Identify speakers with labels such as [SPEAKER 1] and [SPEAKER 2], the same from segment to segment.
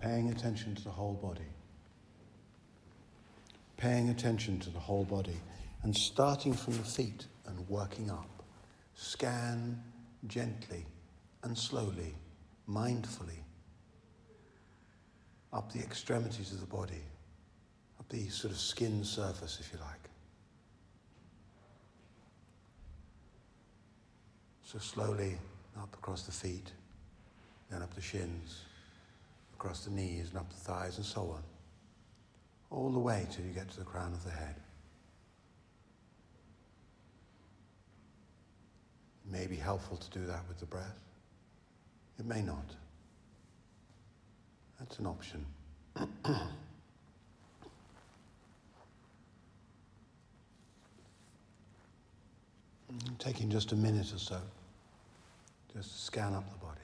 [SPEAKER 1] paying attention to the whole body. Paying attention to the whole body and starting from the feet and working up. Scan gently and slowly, mindfully, up the extremities of the body, up the sort of skin surface, if you like. So slowly up across the feet, then up the shins, across the knees and up the thighs and so on. All the way till you get to the crown of the head. It may be helpful to do that with the breath. It may not. That's an option. Taking just a minute or so, just to scan up the body.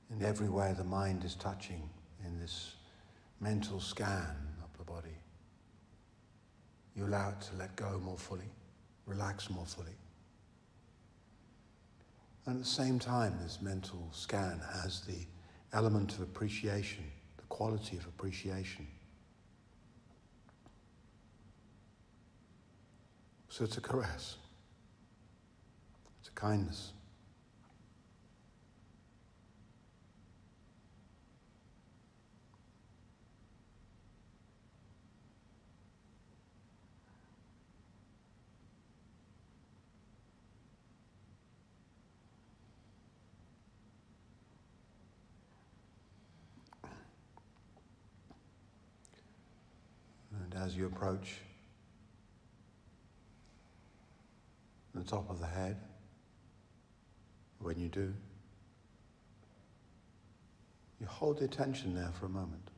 [SPEAKER 1] And everywhere the mind is touching in this mental scan of the body, you allow it to let go more fully, relax more fully. And at the same time, this mental scan has the element of appreciation, the quality of appreciation. So it's a caress, it's a kindness. As you approach the top of the head, when you do, you hold the attention there for a moment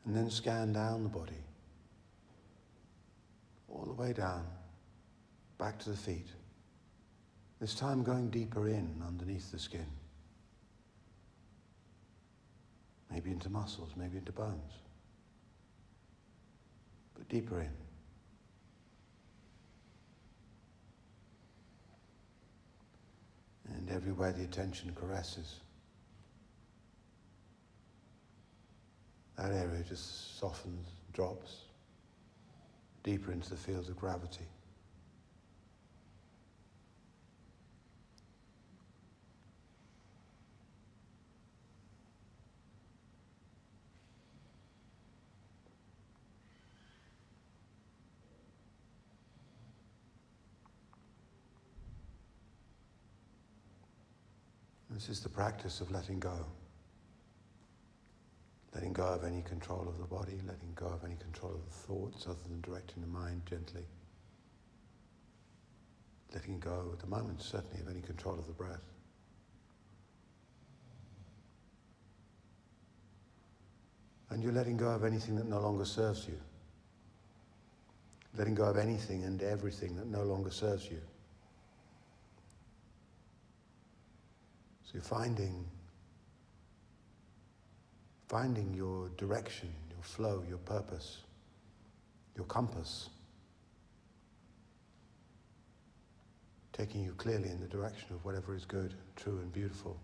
[SPEAKER 1] and then scan down the body, all the way down, back to the feet, this time going deeper in underneath the skin, maybe into muscles, maybe into bones. But deeper in. And everywhere the attention caresses, that area just softens, drops deeper into the field of gravity. This is the practice of letting go. Letting go of any control of the body, letting go of any control of the thoughts other than directing the mind gently. Letting go at the moment, certainly, of any control of the breath. And you're letting go of anything that no longer serves you. Letting go of anything and everything that no longer serves you. So you're finding your direction, your flow, your purpose, your compass, taking you clearly in the direction of whatever is good, true and beautiful.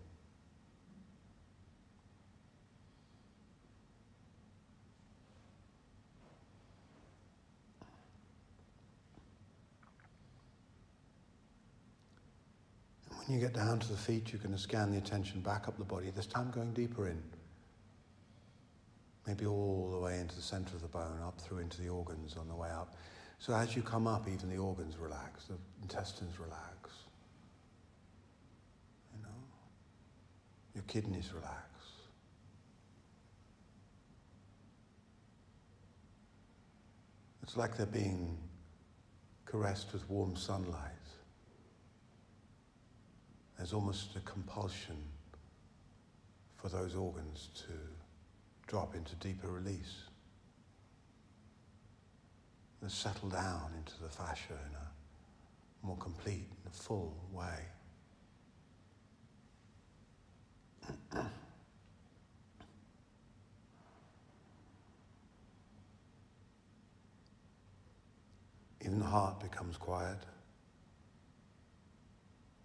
[SPEAKER 1] When you get down to the feet, you're going to scan the attention back up the body, this time going deeper in. Maybe all the way into the center of the bone, up through into the organs on the way up. So as you come up, even the organs relax, the intestines relax. You know, your kidneys relax. It's like they're being caressed with warm sunlight. There's almost a compulsion for those organs to drop into deeper release. that settle down into the fascia in a more complete and full way. Even the heart becomes quiet.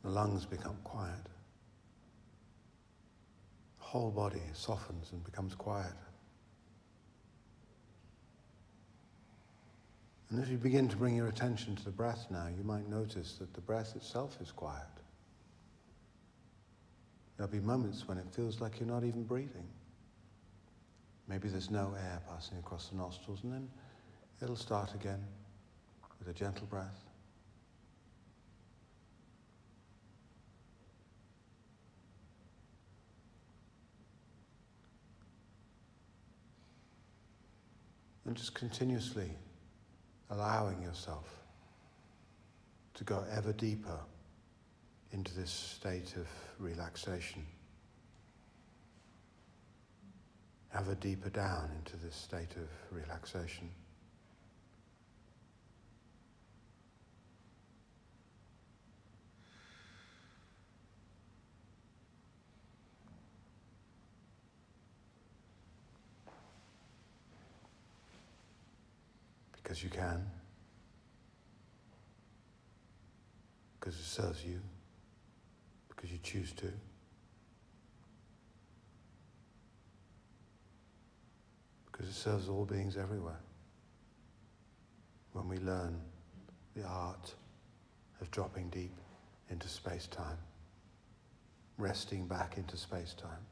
[SPEAKER 1] The lungs become quiet. The whole body softens and becomes quiet. And as you begin to bring your attention to the breath now, you might notice that the breath itself is quiet. There'll be moments when it feels like you're not even breathing. Maybe there's no air passing across the nostrils, and then it'll start again with a gentle breath. And just continuously allowing yourself to go ever deeper into this state of relaxation, ever deeper down into this state of relaxation. Because you can, because it serves you, because you choose to. Because it serves all beings everywhere. When we learn the art of dropping deep into space-time, resting back into space-time.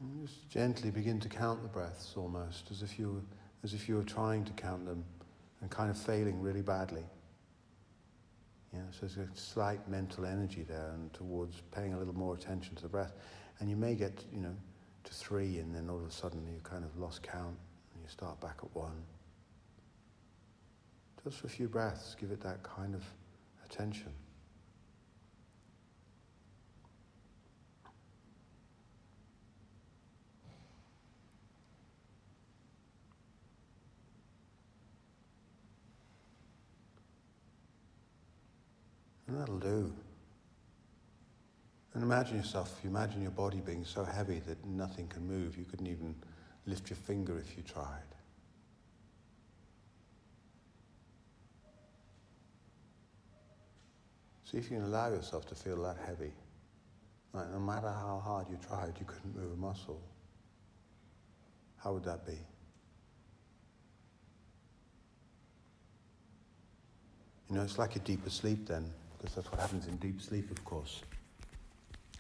[SPEAKER 1] And just gently begin to count the breaths almost, as if you were trying to count them and kind of failing really badly. Yeah, so there's a slight mental energy there and towards paying a little more attention to the breath. And you may get, to 3 and then all of a sudden you kind of lost count and you start back at 1. Just for a few breaths, give it that kind of attention. And that'll do. And imagine your body being so heavy that nothing can move. You couldn't even lift your finger if you tried. See if you can allow yourself to feel that heavy. Like no matter how hard you tried, you couldn't move a muscle. How would that be? It's like a deeper sleep then. Because that's what happens in deep sleep, of course.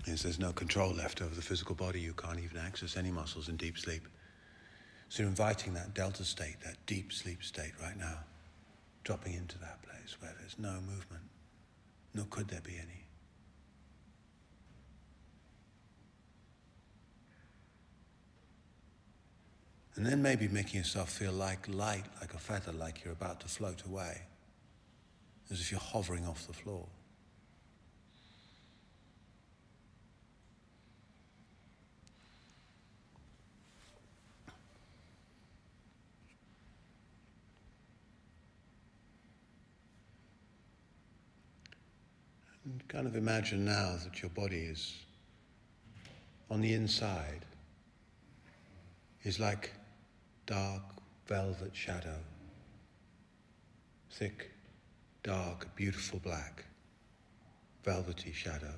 [SPEAKER 1] Is there's no control left over the physical body. You can't even access any muscles in deep sleep. So you're inviting that delta state, that deep sleep state right now, dropping into that place where there's no movement, nor could there be any. And then maybe making yourself feel like light, like a feather, like you're about to float away. As if you're hovering off the floor. And kind of imagine now that your body is, on the inside, is like dark velvet shadow, thick, dark, beautiful black, velvety shadow.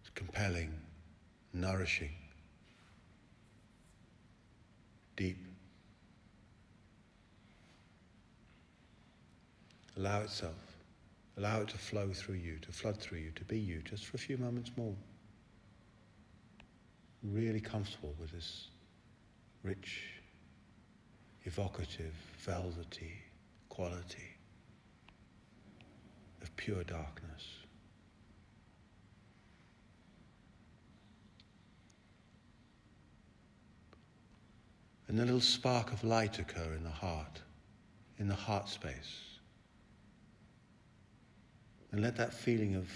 [SPEAKER 1] It's compelling, nourishing, deep. Allow it to flow through you, to flood through you, to be you, just for a few moments more. Really comfortable with this rich, evocative, velvety quality of pure darkness. and a little spark of light occur in the heart space. And let that feeling of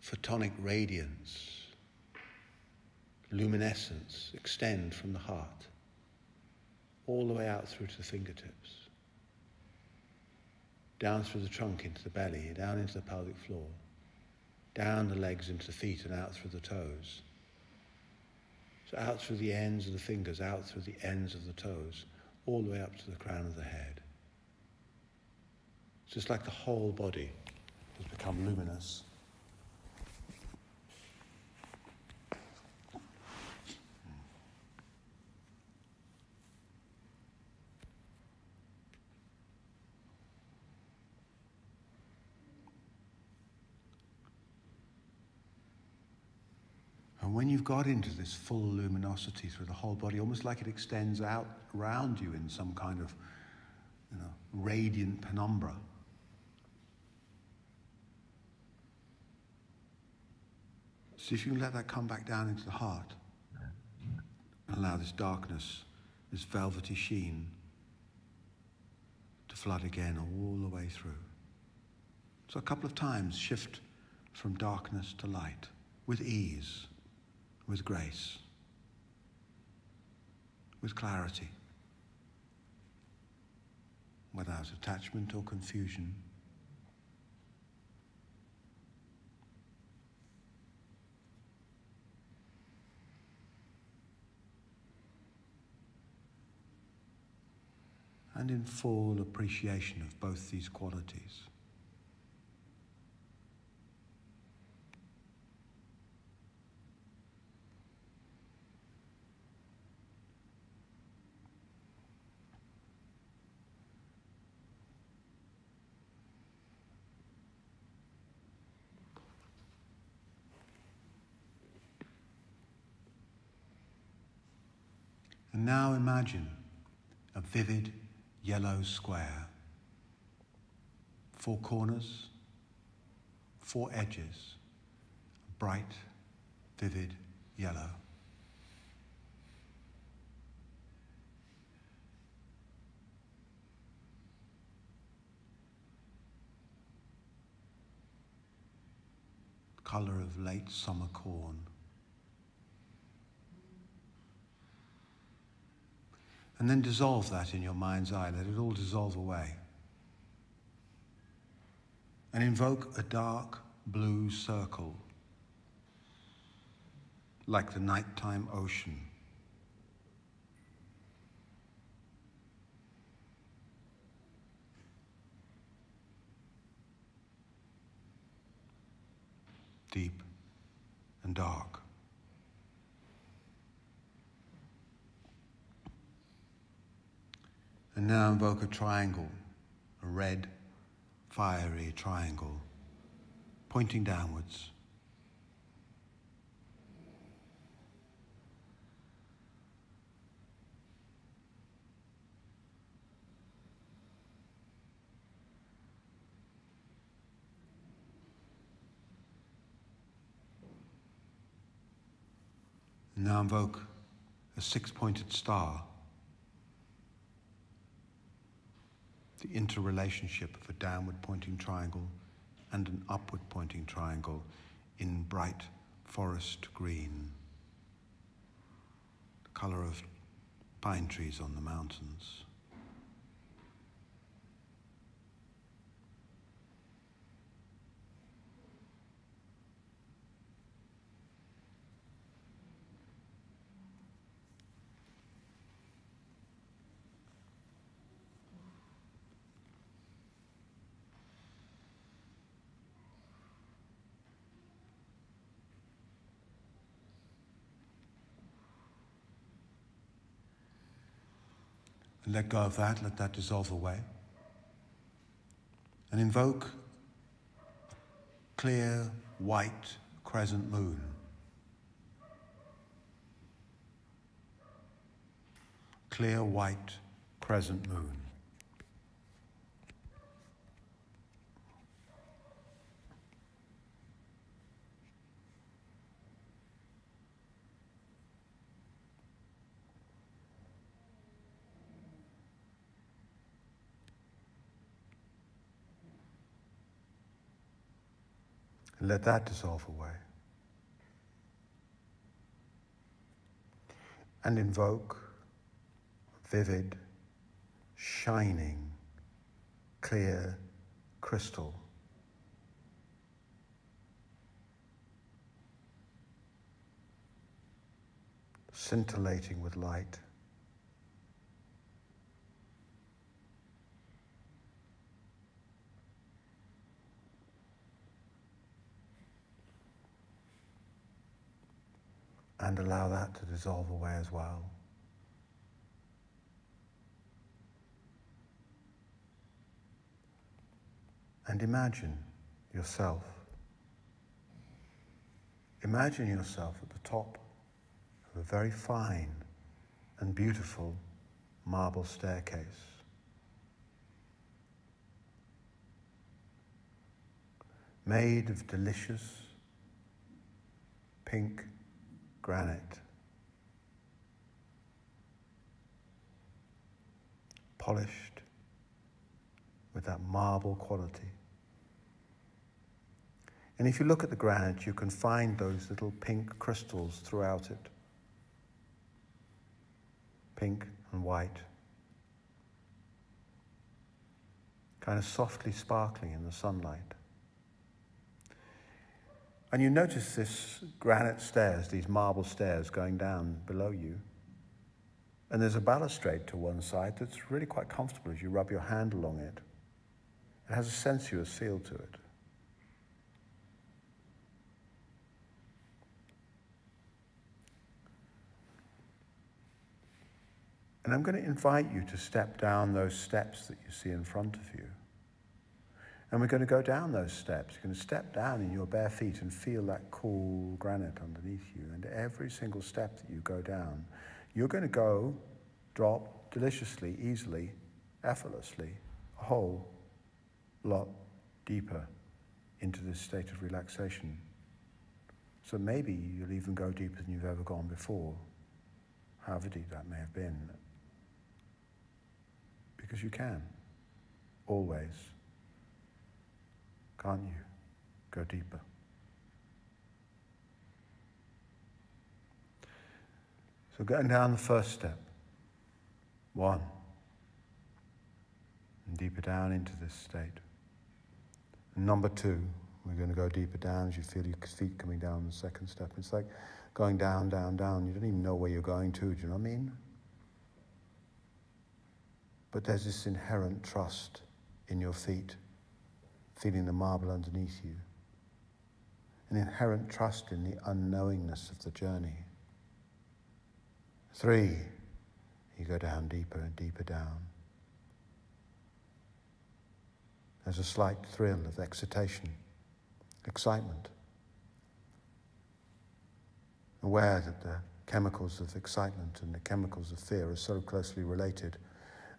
[SPEAKER 1] photonic radiance, luminescence extend from the heart all the way out through to the fingertips, down through the trunk into the belly, down into the pelvic floor, down the legs into the feet and out through the toes. So out through the ends of the fingers, out through the ends of the toes, all the way up to the crown of the head. It's just like the whole body has become luminous. And when you've got into this full luminosity through the whole body, almost like it extends out around you in some kind of, radiant penumbra. See if you can let that come back down into the heart and allow this darkness, this velvety sheen to flood again all the way through. So a couple of times shift from darkness to light with ease, with grace, with clarity, without attachment or confusion. And in full appreciation of both these qualities. And now imagine a vivid yellow square, 4 corners, 4 edges, bright, vivid yellow. Colour of late summer corn. And then dissolve that in your mind's eye. Let it all dissolve away. And invoke a dark blue circle, like the nighttime ocean. Deep and dark. And now invoke a triangle, a red, fiery triangle, pointing downwards. And now invoke a 6-pointed star, the interrelationship of a downward pointing triangle and an upward pointing triangle in bright forest green, the colour of pine trees on the mountains. And let go of that, let that dissolve away. And invoke a clear, white crescent moon. Clear, white crescent moon. And let that dissolve away. And invoke vivid, shining, clear crystal. Scintillating with light. And allow that to dissolve away as well. And imagine yourself at the top of a very fine and beautiful marble staircase. Made of delicious pink granite, polished with that marble quality. And if you look at the granite, you can find those little pink crystals throughout it. Pink and white. Kind of softly sparkling in the sunlight. And you notice this granite stairs, these marble stairs going down below you. And there's a balustrade to one side that's really quite comfortable as you rub your hand along it. It has a sensuous feel to it. And I'm going to invite you to step down those steps that you see in front of you. And we're going to go down those steps. You're going to step down in your bare feet and feel that cool granite underneath you. And every single step that you go down, you're going to drop deliciously, easily, effortlessly, a whole lot deeper into this state of relaxation. So maybe you'll even go deeper than you've ever gone before, however deep that may have been. Because you can, always, can't you, go deeper. So going down the first step, 1, and deeper down into this state. And number 2, we're going to go deeper down as you feel your feet coming down the second step. It's like going down, down, down. You don't even know where you're going to, do you know what I mean? But there's this inherent trust in your feet, feeling the marble underneath you. An inherent trust in the unknowingness of the journey. 3, you go down deeper and deeper down. There's a slight thrill of excitation, excitement. Aware that the chemicals of excitement and the chemicals of fear are so closely related,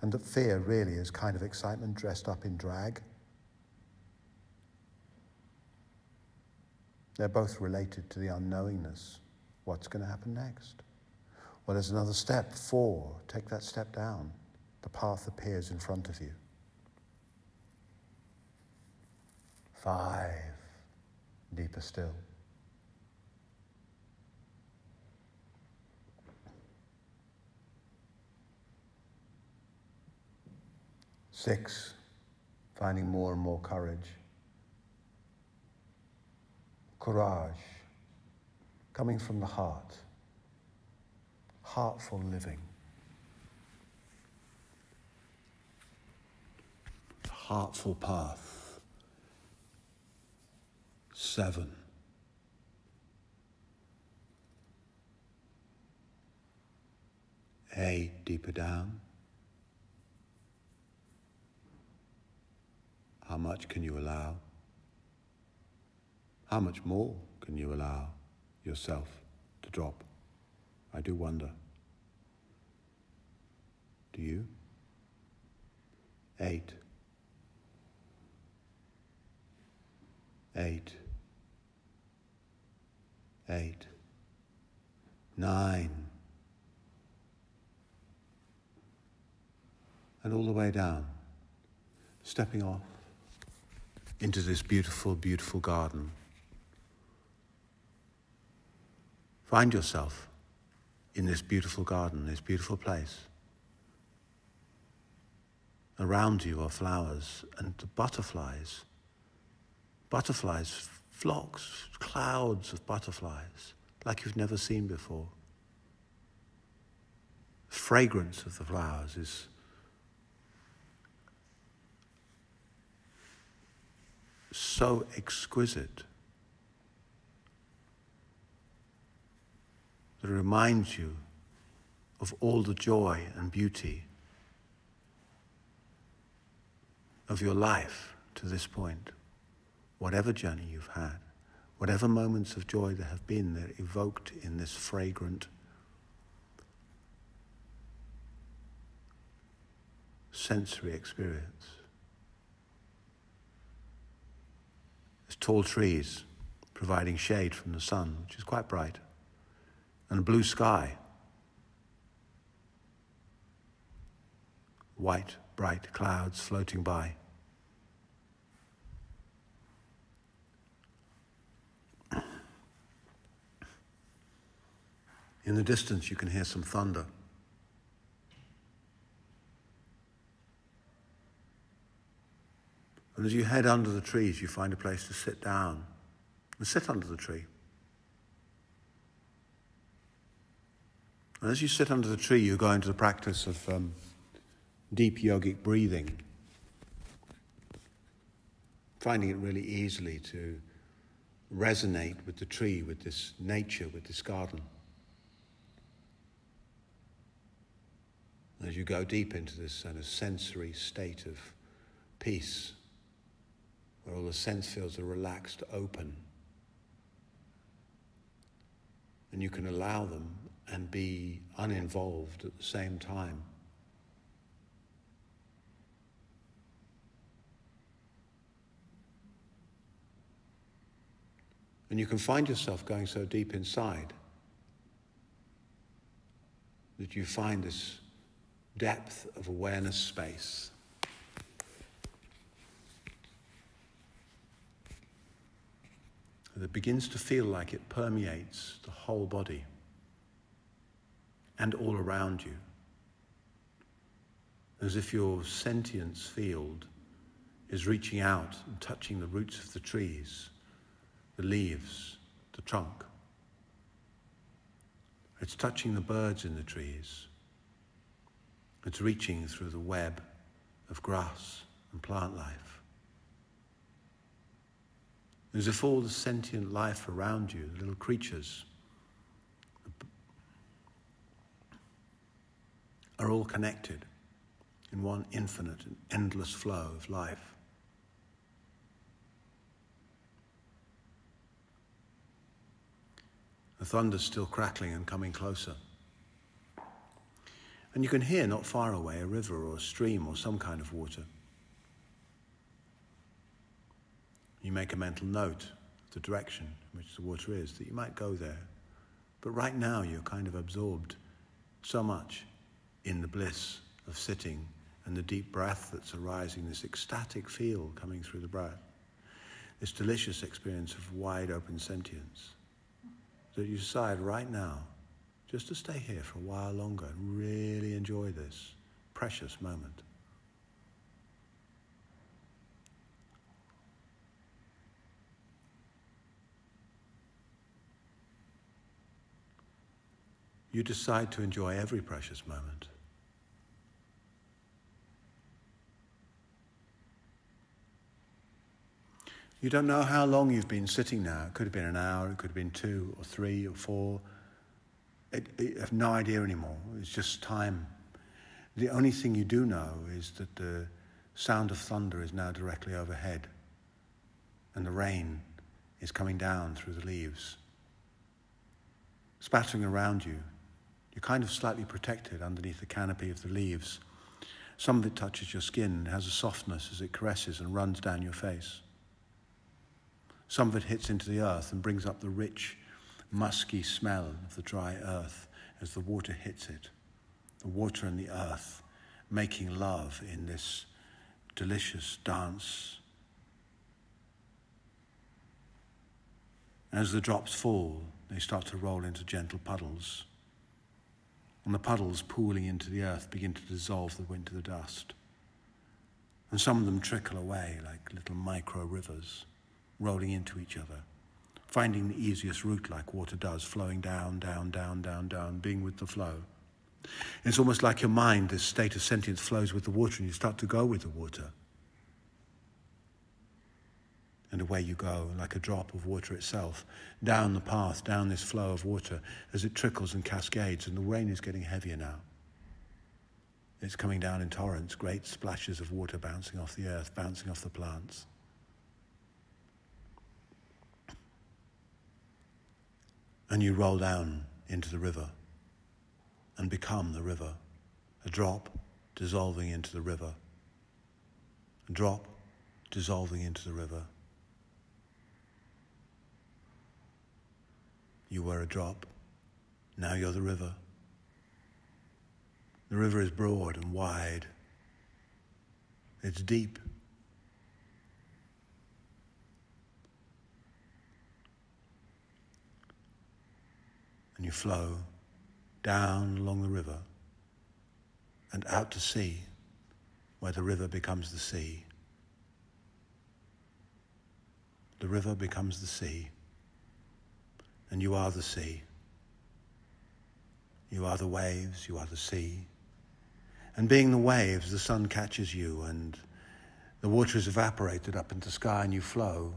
[SPEAKER 1] and that fear really is kind of excitement dressed up in drag. They're both related to the unknowingness. What's going to happen next? Well, there's another step. 4, take that step down. The path appears in front of you. 5, deeper still. 6, finding more and more courage. Courage, coming from the heart. Heartful living. The heartful path. 7. 8, deeper down. How much can you allow? How much more can you allow yourself to drop? I do wonder. Do you? 8. 8. 8. 9. And all the way down, stepping off into this beautiful, beautiful garden Find yourself in this beautiful garden, this beautiful place. Around you are flowers and butterflies. Butterflies, flocks, clouds of butterflies, like you've never seen before. The fragrance of the flowers is so exquisite that it reminds you of all the joy and beauty of your life to this point. Whatever journey you've had, whatever moments of joy there have been, they're evoked in this fragrant, sensory experience. There's tall trees providing shade from the sun, which is quite bright, and a blue sky. White, bright clouds floating by. In the distance, you can hear some thunder. And as you head under the trees, you find a place to sit down and sit under the tree. And as you sit under the tree, you go into the practice of deep yogic breathing, finding it really easily to resonate with the tree, with this nature, with this garden. As you go deep into this kind of sensory state of peace, where all the sense fields are relaxed, open, and you can allow them and be uninvolved at the same time. And you can find yourself going so deep inside that you find this depth of awareness space. That begins to feel like it permeates the whole body and all around you, as if your sentience field is reaching out and touching the roots of the trees, the leaves, the trunk. It's touching the birds in the trees. It's reaching through the web of grass and plant life. As if all the sentient life around you, the little creatures, are all connected in one infinite and endless flow of life. The thunder's still crackling and coming closer. And you can hear not far away a river or a stream or some kind of water. You make a mental note of the direction in which the water is, that you might go there. But right now you're kind of absorbed so much in the bliss of sitting and the deep breath that's arising, this ecstatic feel coming through the breath, this delicious experience of wide open sentience, that you decide right now just to stay here for a while longer and really enjoy this precious moment. You decide to enjoy every precious moment. You don't know how long you've been sitting now. It could have been an hour, it could have been 2 or 3 or 4. You have no idea anymore. It's just time. The only thing you do know is that the sound of thunder is now directly overhead, and the rain is coming down through the leaves, spattering around you. You're kind of slightly protected underneath the canopy of the leaves. Some of it touches your skin and has a softness as it caresses and runs down your face. Some of it hits into the earth and brings up the rich, musky smell of the dry earth as the water hits it. The water and the earth making love in this delicious dance. As the drops fall, they start to roll into gentle puddles. And the puddles pooling into the earth begin to dissolve into the dust. And some of them trickle away like little micro rivers, rolling into each other, finding the easiest route like water does, flowing down, down, down, down, down, being with the flow. It's almost like your mind, this state of sentience, flows with the water and you start to go with the water. And away you go, like a drop of water itself, down the path, down this flow of water as it trickles and cascades, and the rain is getting heavier now. It's coming down in torrents, great splashes of water bouncing off the earth, bouncing off the plants. And you roll down into the river and become the river, a drop dissolving into the river, a drop dissolving into the river. You were a drop, now you're the river. The river is broad and wide. It's deep. And you flow down along the river and out to sea, where the river becomes the sea. The river becomes the sea, and you are the sea. You are the waves, you are the sea. And being the waves, the sun catches you and the water is evaporated up into the sky and you flow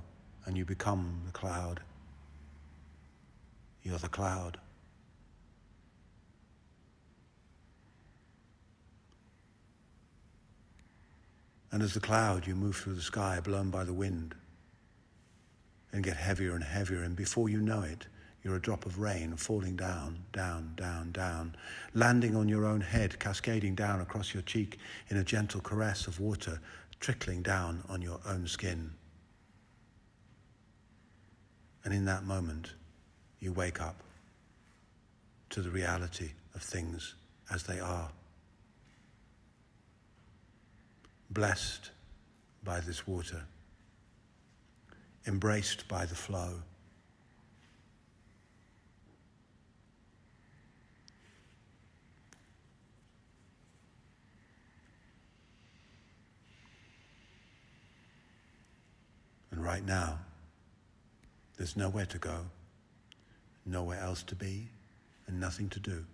[SPEAKER 1] and you become the cloud. You're the cloud. And as the cloud, you move through the sky, blown by the wind, and get heavier and heavier, and before you know it, you're a drop of rain falling down, down, down, down, landing on your own head, cascading down across your cheek in a gentle caress of water, trickling down on your own skin. And in that moment, you wake up to the reality of things as they are. Blessed by this water, embraced by the flow. And right now, there's nowhere to go, nowhere else to be, and nothing to do.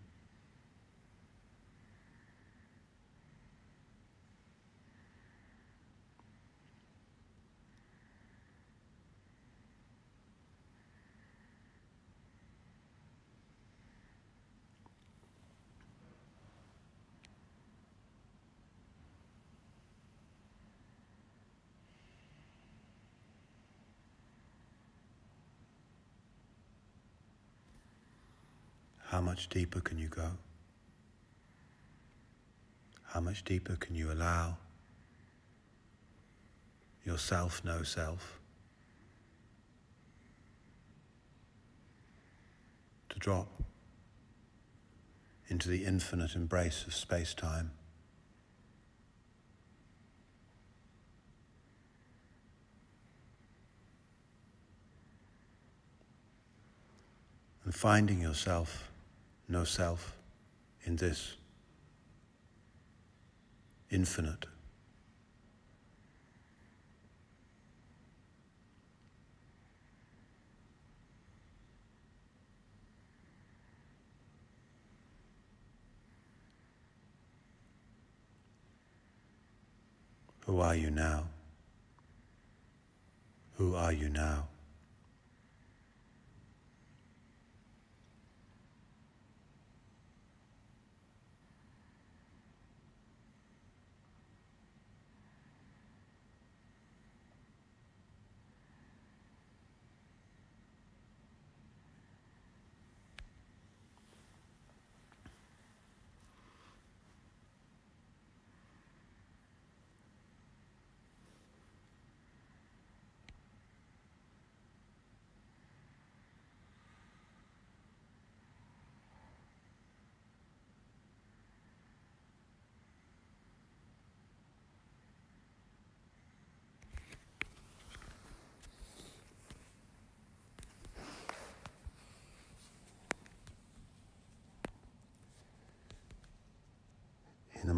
[SPEAKER 1] How much deeper can you go? How much deeper can you allow yourself, no self, to drop into the infinite embrace of space-time? And finding yourself, no self, in this infinite. Who are you now? Who are you now?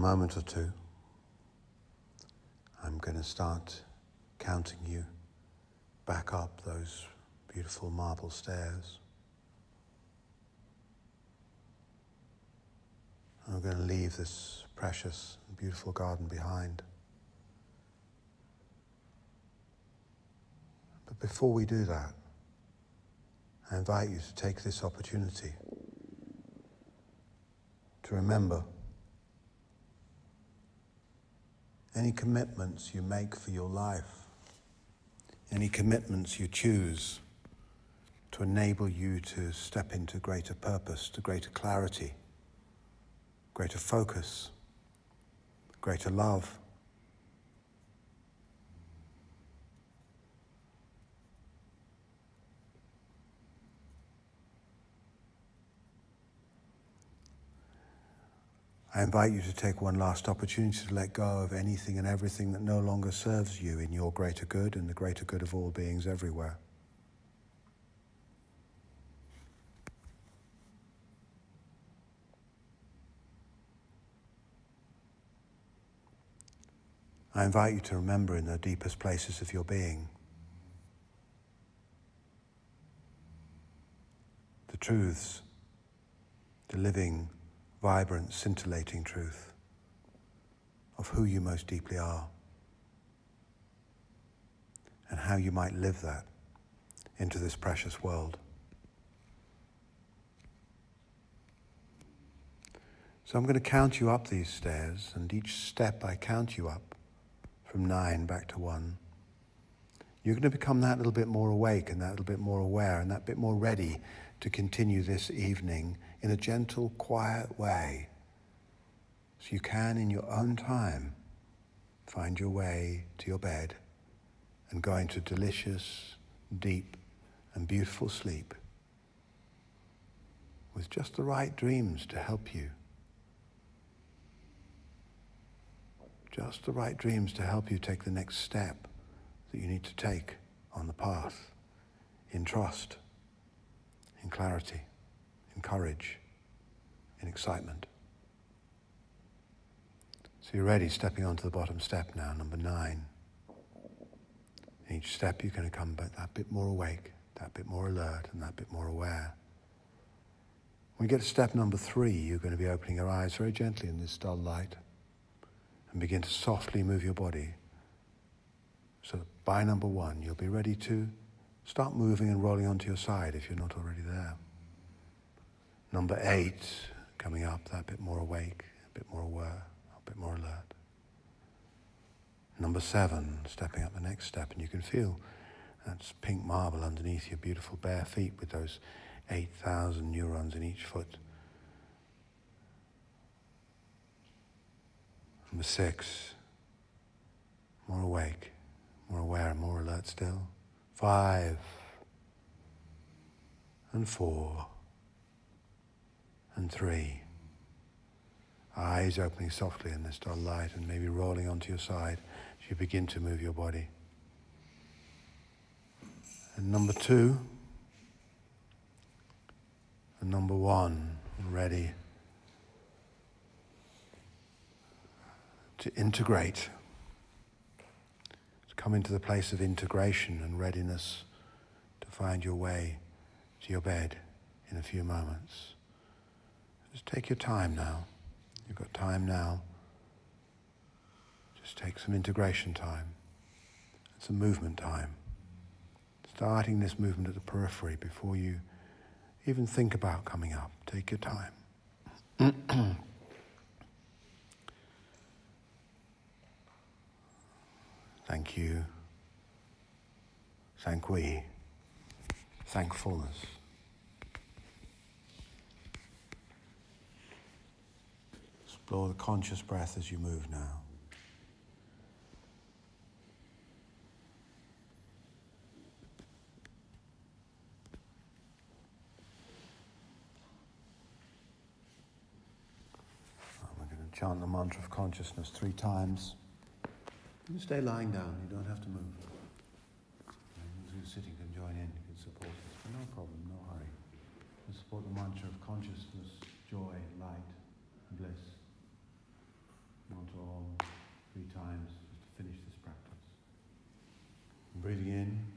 [SPEAKER 1] moment or two, I'm going to start counting you back up those beautiful marble stairs. I'm going to leave this precious and beautiful garden behind. But before we do that, I invite you to take this opportunity to remember any commitments you make for your life, any commitments you choose to enable you to step into greater purpose, to greater clarity, greater focus, greater love. I invite you to take one last opportunity to let go of anything and everything that no longer serves you in your greater good and the greater good of all beings everywhere. I invite you to remember in the deepest places of your being the truths, the living, vibrant, scintillating truth of who you most deeply are and how you might live that into this precious world. So I'm going to count you up these stairs, and each step I count you up from 9 back to 1. You're going to become that little bit more awake and that little bit more aware and that bit more ready to continue this evening in a gentle, quiet way, so you can, in your own time, find your way to your bed and go into delicious, deep, and beautiful sleep with just the right dreams to help you. Just the right dreams to help you take the next step that you need to take on the path, in trust, in clarity, in courage, in excitement. So you're ready, stepping onto the bottom step now, number 9. In each step you're going to come back that bit more awake, that bit more alert, and that bit more aware. When you get to step number 3, you're going to be opening your eyes very gently in this dull light and begin to softly move your body. So by number 1, you'll be ready to start moving and rolling onto your side if you're not already there. Number 8, coming up, that bit more awake, a bit more aware, a bit more alert. Number 7, stepping up the next step, and you can feel that's pink marble underneath your beautiful bare feet with those 8,000 neurons in each foot. Number 6, more awake, more aware, and more alert still. 5, and 4, and 3. Eyes opening softly in this dull light and maybe rolling onto your side as you begin to move your body. And number 2, and number 1, ready to integrate, to come into the place of integration and readiness to find your way to your bed in a few moments. Just take your time now. You've got time now. Just take some integration time, some movement time. Starting this movement at the periphery before you even think about coming up. Take your time. Thank you. Thank we. Thankfulness. Explore the conscious breath as you move now. We're going to chant the mantra of consciousness 3 times. You can stay lying down, you don't have to move. Those who are sitting can join in, you can support us. But no problem, no hurry. You support the mantra of consciousness, joy, light, and bliss. or 3 times just to finish this practice. Breathing in.